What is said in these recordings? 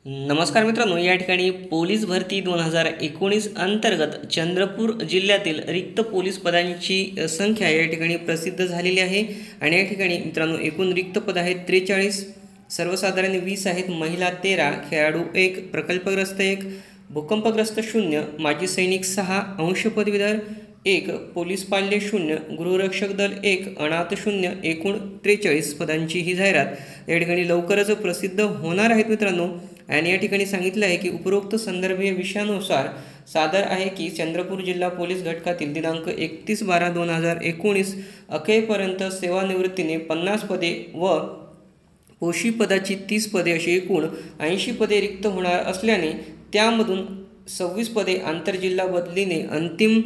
नमस्कार मित्रांनो, या ठिकाणी पोलीस भरती 2019 अंतर्गत चंद्रपूर जिल्ह्यातील रिक्त पोलीस पदांची संख्या या ठिकाणी प्रसिद्ध झालेली आहे। आणि या ठिकाणी मित्रांनो एकूण रिक्त पद आहेत 43, सर्वसाधारण 20 आहेत, महिला 13, खेळाडू 1, प्रकल्पग्रस्त 1, भूकंपग्रस्त 0, माजी सैनिक 6, अंश पदवीधर 1, पोलीस पाल्य 0, गृहरक्षक दल 1, अनाथ 0, एकूण 43 पदांची ही जाहिरात या ठिकाणी लवकरच प्रसिद्ध होणार आहेत मित्रांनो। आणि या ठिकाणी सांगितलं आहे की उपरोक्त संदर्भीय विषयानुसार सादर आहे की चंद्रपूर जिल्हा पोलीस घटकातील दिनांक 31/12/2019 अखेरपर्यंत सेवानिवृत्तीने 50 पदे व पोशी पदाची 30 पदे अशी एकूण 80 पदे रिक्त होणार असल्याने त्यामधून 26 पदे आंतरजिल्हा बदलीने अंतिम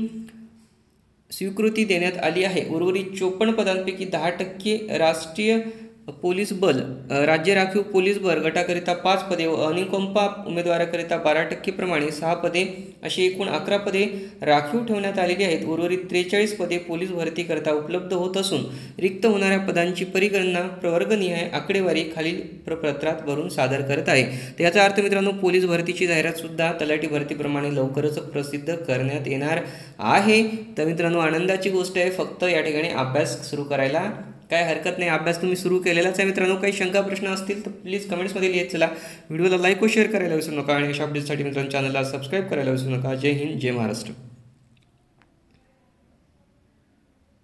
स्वीकृती देण्यात आली आहे। उर्वरित 54 पदांपैकी 10% राष्ट्रीय पोलीस बल, राज्य राखीव पोलीस बल गटाकरिता 5 पदे व अनिकंपात उमेदवाराकरिता 12% प्रमाणे 6 पदे अशी एकूण 11 पदे राखीव ठेवण्यात आलेली आहेत। उर्वरित 43 पदे पोलीस भरतीकरिता उपलब्ध होत असून रिक्त होणाऱ्या पदांची परिगणना प्रवर्गनिहाय आकडेवारी खालील प्रपत्रात भरून सादर करत आहे। तर याचा अर्थ मित्रांनो, पोलीस भरतीची जाहिरात सुद्धा तलाठी भरतीप्रमाणे लवकरच प्रसिद्ध करण्यात येणार आहे। तर मित्रांनो, आनंदाची गोष्ट आहे, फक्त या ठिकाणी अभ्यास सुरू करायला काय हरकत नाही। अभ्यास तुम्ही सुरू केलेलाच आहे मित्रांनो। काही शंका प्रश्न असतील तर प्लीज कमेंट्समध्ये लिहित चला। व्हिडिओला लाईक व शेअर करायला विसरू नका आणि अशा अपडेट्ससाठी मित्रांनो चॅनलला सबस्क्राईब करायला विसरू नका। जय हिंद, जय महाराष्ट्र।